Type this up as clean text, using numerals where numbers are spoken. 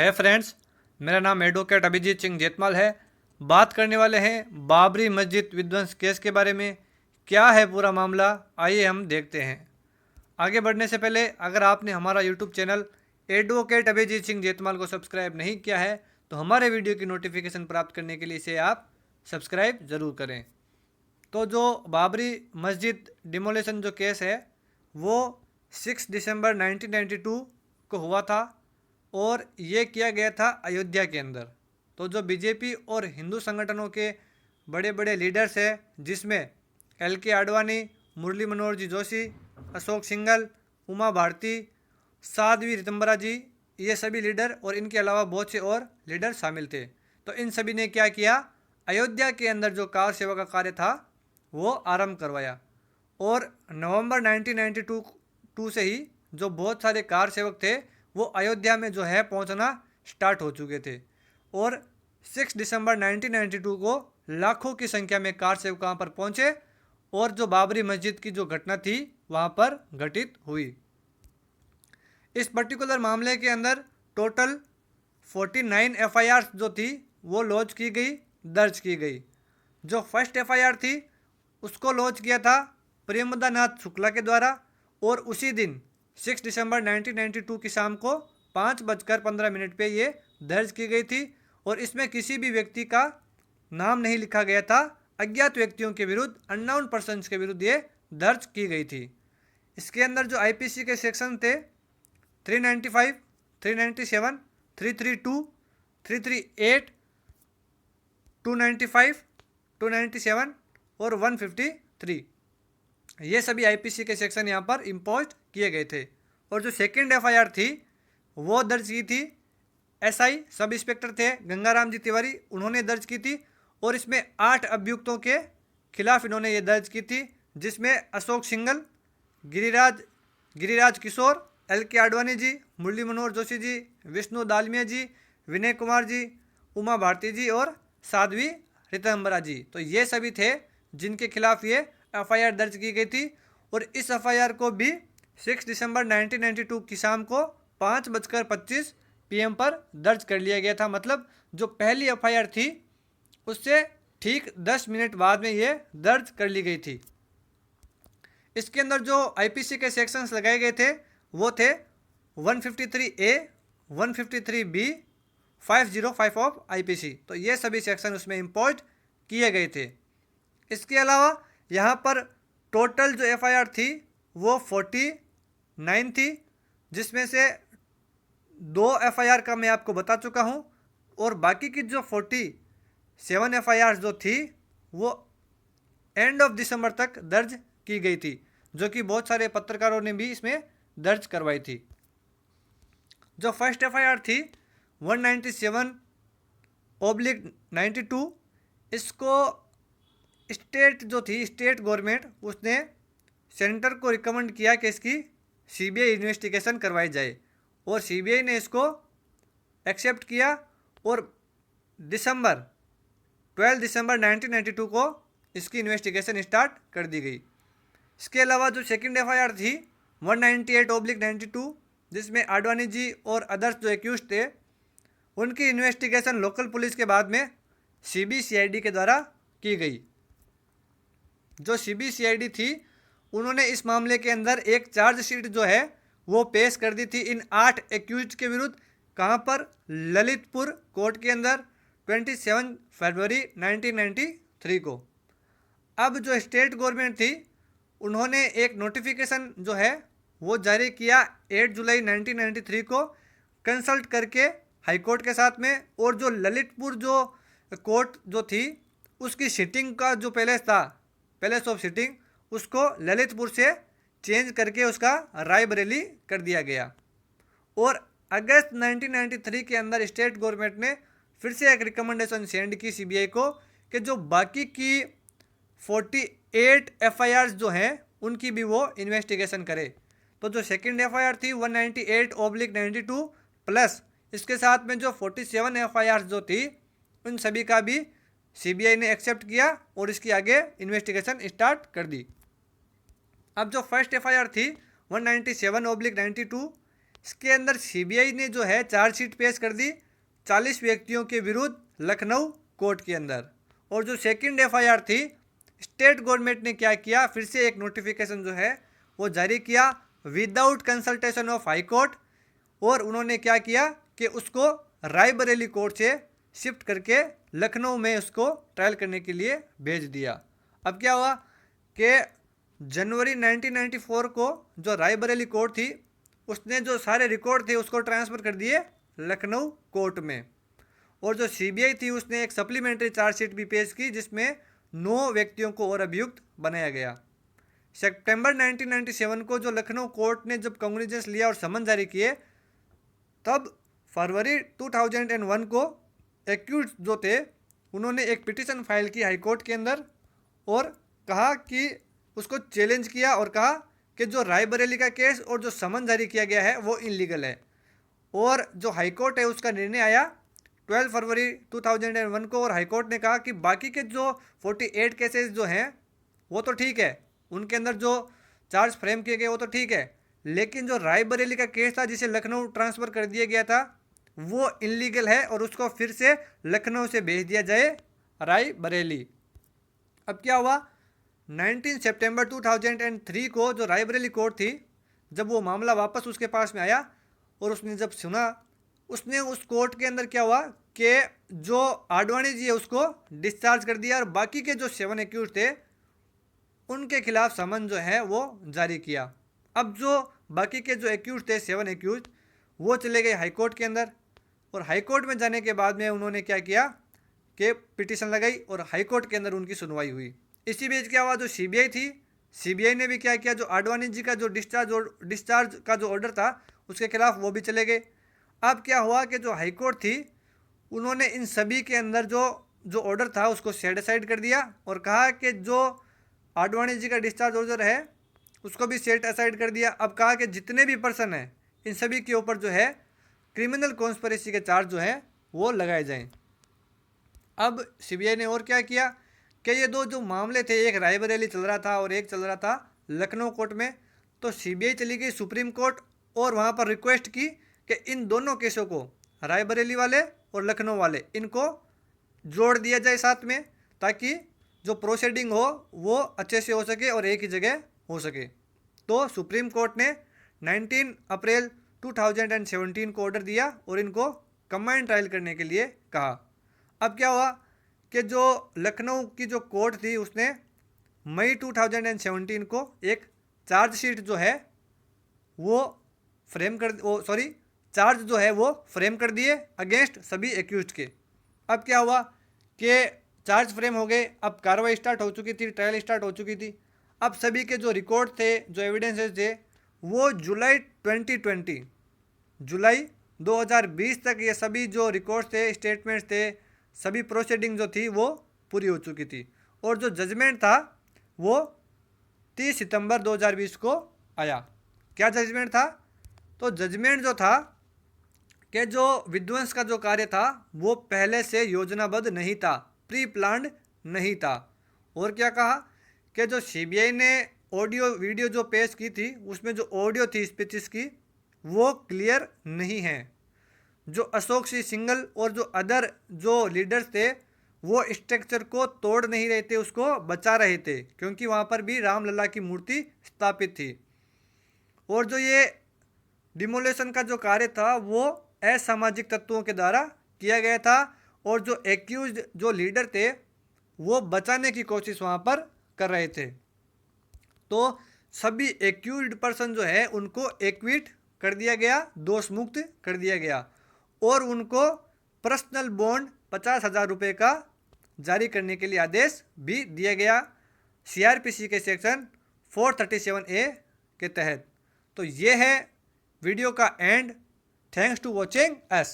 है फ्रेंड्स, मेरा नाम एडवोकेट अभिजीत सिंह जेतमाल है। बात करने वाले हैं बाबरी मस्जिद विध्वंस केस के बारे में। क्या है पूरा मामला, आइए हम देखते हैं। आगे बढ़ने से पहले अगर आपने हमारा YouTube channel advocate Abhijeet Singh Jetmal को सब्सक्राइब नहीं किया है तो हमारे वीडियो की नोटिफिकेशन प्राप्त करने के लिए इसे आप सब्सक्राइब ज़रूर करें। तो जो बाबरी मस्जिद डिमोलेशन जो केस है वो 6 दिसंबर 1992 को हुआ था और ये किया गया था अयोध्या के अंदर। तो जो बीजेपी और हिंदू संगठनों के बड़े बड़े लीडर्स हैं जिसमें LK आडवाणी, मुरली मनोहर जी जोशी, अशोक सिंघल, उमा भारती, साध्वी रितंबरा जी, ये सभी लीडर और इनके अलावा बहुत से और लीडर शामिल थे। तो इन सभी ने क्या किया, अयोध्या के अंदर जो कार सेवा का कार्य था वो आरंभ करवाया और नवंबर 1992 से ही जो बहुत सारे कार सेवक थे वो अयोध्या में जो है पहुंचना स्टार्ट हो चुके थे और 6 दिसंबर 1992 को लाखों की संख्या में कार सेवक वहाँ पर पहुंचे और जो बाबरी मस्जिद की जो घटना थी वहाँ पर घटित हुई। इस पर्टिकुलर मामले के अंदर टोटल 49 FIR जो थी वो लॉन्च की गई, दर्ज की गई। जो फर्स्ट FIR थी उसको लॉन्च किया था प्रेमदा नाथ शुक्ला के द्वारा और उसी दिन 6 दिसंबर 1992 की शाम को 5:15 पे ये दर्ज की गई थी और इसमें किसी भी व्यक्ति का नाम नहीं लिखा गया था। अज्ञात व्यक्तियों के विरुद्ध, अननोन पर्सन्स के विरुद्ध ये दर्ज की गई थी। इसके अंदर जो IPC के सेक्शन थे 395, 397, 332, 338, 295, 297 और 153, ये सभी IPC के सेक्शन यहाँ पर इम्पोज किए गए थे। और जो सेकेंड FIR थी वो दर्ज की थी SI सब इंस्पेक्टर थे गंगाराम जी तिवारी, उन्होंने दर्ज की थी और इसमें 8 अभियुक्तों के खिलाफ इन्होंने ये दर्ज की थी जिसमें अशोक सिंघल, गिरिराज किशोर, LK आडवाणी जी, मुरली मनोहर जोशी जी, विष्णु दालमिया जी, विनय कुमार जी, उमा भारती जी और साध्वी रितंबरा जी। तो ये सभी थे जिनके खिलाफ ये FIR दर्ज की गई थी और इस FIR को भी 6 दिसंबर 1992 की शाम को 5:25 PM पर दर्ज कर लिया गया था। मतलब जो पहली FIR थी उससे ठीक 10 मिनट बाद में ये दर्ज कर ली गई थी। इसके अंदर जो IPC के सेक्शंस लगाए गए थे वो थे 153A, 153B, 505 ऑफ IPC। तो ये सभी सेक्शन उसमें इम्पोज किए गए थे। इसके अलावा यहाँ पर टोटल जो FIR थी वो 49 थी जिसमें से 2 FIR का मैं आपको बता चुका हूँ और बाकी की जो 47 FIR जो थी वो एंड ऑफ दिसंबर तक दर्ज की गई थी, जो कि बहुत सारे पत्रकारों ने भी इसमें दर्ज करवाई थी। जो फर्स्ट FIR थी 197/92, इसको स्टेट जो थी, स्टेट गवर्नमेंट, उसने सेंटर को रिकमेंड किया कि इसकी CBI इन्वेस्टिगेशन करवाई जाए और CBI ने इसको एक्सेप्ट किया और 12 दिसंबर 1992 को इसकी इन्वेस्टिगेशन स्टार्ट कर दी गई। इसके अलावा जो सेकंड FIR थी 198/92, जिसमें आडवाणी जी और अदर्स जो एक्यूज थे उनकी इन्वेस्टिगेशन लोकल पुलिस के बाद में CBCID के द्वारा की गई। जो CBCID थी उन्होंने इस मामले के अंदर एक चार्जशीट जो है वो पेश कर दी थी इन 8 एक्यूज के विरुद्ध। कहाँ पर? ललितपुर कोर्ट के अंदर 27 फरवरी 1993 को। अब जो स्टेट गवर्नमेंट थी उन्होंने एक नोटिफिकेशन जो है वो जारी किया 8 जुलाई 1993 को कंसल्ट करके हाई कोर्ट के साथ में। और जो ललितपुर जो कोर्ट जो थी उसकी सिटिंग का जो पैलेस था, पैलेस ऑफ सिटिंग, उसको ललितपुर से चेंज करके उसका रायबरेली कर दिया गया। और अगस्त 1993 के अंदर स्टेट गवर्नमेंट ने फिर से एक रिकमेंडेशन सेंड की CBI को कि जो बाकी की 48 FIR जो हैं उनकी भी वो इन्वेस्टिगेशन करे। तो जो सेकंड FIR थी 198/92 प्लस इसके साथ में जो 47 FIR जो थी उन सभी का भी CBI ने एक्सेप्ट किया और इसकी आगे इन्वेस्टिगेशन स्टार्ट कर दी। अब जो फर्स्ट FIR थी 197/92, इसके अंदर सीबीआई ने जो है चार्जशीट पेश कर दी 40 व्यक्तियों के विरुद्ध लखनऊ कोर्ट के अंदर। और जो सेकंड एफआईआर थी, स्टेट गवर्नमेंट ने क्या किया, फिर से एक नोटिफिकेशन जो है वो जारी किया without consultation of high court. और उन्होंने क्या किया कि उसको रायबरेली कोर्ट से शिफ्ट करके लखनऊ में उसको ट्रायल करने के लिए भेज दिया। अब क्या हुआ कि जनवरी 1994 को जो रायबरेली कोर्ट थी उसने जो सारे रिकॉर्ड थे उसको ट्रांसफ़र कर दिए लखनऊ कोर्ट में। और जो सीबीआई थी उसने एक सप्लीमेंट्री चार्जशीट भी पेश की जिसमें 9 व्यक्तियों को और अभियुक्त बनाया गया। सितंबर 1997 को जो लखनऊ कोर्ट ने जब कॉग्निजेंस लिया और समन जारी किए, तब फरवरी 2001 को एक्यूज जो थे उन्होंने एक पिटीशन फाइल की हाई कोर्ट के अंदर और कहा कि उसको चैलेंज किया और कहा कि जो रायबरेली का केस और जो समन जारी किया गया है वो इनलीगल है। और जो हाई कोर्ट है उसका निर्णय आया 12 फरवरी 2001 को। और हाई कोर्ट ने कहा कि बाकी के जो 48 केसेस जो हैं वो तो ठीक है, उनके अंदर जो चार्ज फ्रेम किए गए वो तो ठीक है, लेकिन जो रायबरेली का केस था जिसे लखनऊ ट्रांसफ़र कर दिया गया था वो इनलीगल है और उसको फिर से लखनऊ से भेज दिया जाए रायबरेली। अब क्या हुआ, 19 सितंबर 2003 को जो रायबरेली कोर्ट थी, जब वो मामला वापस उसके पास में आया और उसने जब सुना, उसने उस कोर्ट के अंदर क्या हुआ कि जो आडवाणी जी है उसको डिस्चार्ज कर दिया और बाकी के जो 7 एक्यूज थे उनके खिलाफ समन जो है वो जारी किया। अब जो बाकी के जो एक्यूज थे 7 एक्यूज वो चले गए हाई कोर्ट के अंदर। और हाई कोर्ट में जाने के बाद में उन्होंने क्या किया कि पिटीशन लगाई और हाई कोर्ट के अंदर उनकी सुनवाई हुई। इसी बीच क्या हुआ, जो सीबीआई थी, सीबीआई ने भी क्या किया, जो आडवाणी जी का जो डिस्चार्ज का जो ऑर्डर था उसके खिलाफ वो भी चले गए। अब क्या हुआ कि जो हाई कोर्ट थी उन्होंने इन सभी के अंदर जो ऑर्डर था उसको सेट असाइड कर दिया और कहा कि जो आडवाणी जी का डिस्चार्ज ऑर्डर है उसको भी सेट असाइड कर दिया। अब कहा कि जितने भी पर्सन हैं इन सभी के ऊपर जो है क्रिमिनल कॉन्स्पिरेसी के चार्ज जो है वो लगाए जाएं। अब सीबीआई ने और क्या किया कि ये दो जो मामले थे, एक रायबरेली चल रहा था और एक चल रहा था लखनऊ कोर्ट में, तो सीबीआई चली गई सुप्रीम कोर्ट और वहाँ पर रिक्वेस्ट की कि इन दोनों केसों को, रायबरेली वाले और लखनऊ वाले, इनको जोड़ दिया जाए साथ में, ताकि जो प्रोसीडिंग हो वो अच्छे से हो सके और एक ही जगह हो सके। तो सुप्रीम कोर्ट ने 19 अप्रैल 2017 को ऑर्डर दिया और इनको कंबाइंड ट्रायल करने के लिए कहा। अब क्या हुआ कि जो लखनऊ की जो कोर्ट थी उसने मई 2017 को एक चार्जशीट जो है वो चार्ज जो है वो फ्रेम कर दिए अगेंस्ट सभी एक्यूज्ड के। अब क्या हुआ कि चार्ज फ्रेम हो गए, अब कार्रवाई स्टार्ट हो चुकी थी, ट्रायल स्टार्ट हो चुकी थी। अब सभी के जो रिकॉर्ड थे, जो एविडेंसेस थे, वो जुलाई 2020 तक ये सभी जो रिकॉर्ड्स थे, स्टेटमेंट्स थे, सभी प्रोसीडिंग जो थी वो पूरी हो चुकी थी। और जो जजमेंट था वो 30 सितंबर 2020 को आया। क्या जजमेंट था? तो जजमेंट जो था कि जो विध्वंस का जो कार्य था वो पहले से योजनाबद्ध नहीं था, प्री प्लान्ड नहीं था। और क्या कहा कि जो सीबीआई ने ऑडियो वीडियो जो पेश की थी उसमें जो ऑडियो थी स्पीचेस की वो क्लियर नहीं है। जो अशोक सिंह सिंघल और जो अदर जो लीडर्स थे वो स्ट्रक्चर को तोड़ नहीं रहे थे, उसको बचा रहे थे, क्योंकि वहाँ पर भी रामलला की मूर्ति स्थापित थी। और जो ये डिमोलेशन का जो कार्य था वो असामाजिक तत्वों के द्वारा किया गया था और जो एक्यूज्ड जो लीडर थे वो बचाने की कोशिश वहाँ पर कर रहे थे। तो सभी एक्यूज्ड पर्सन जो है उनको एक्विट कर दिया गया, दोष मुक्त कर दिया गया और उनको पर्सनल बॉन्ड 50,000 रुपये का जारी करने के लिए आदेश भी दिया गया सीआरपीसी के सेक्शन 437A के तहत। तो ये है वीडियो का end. Thanks to watching us.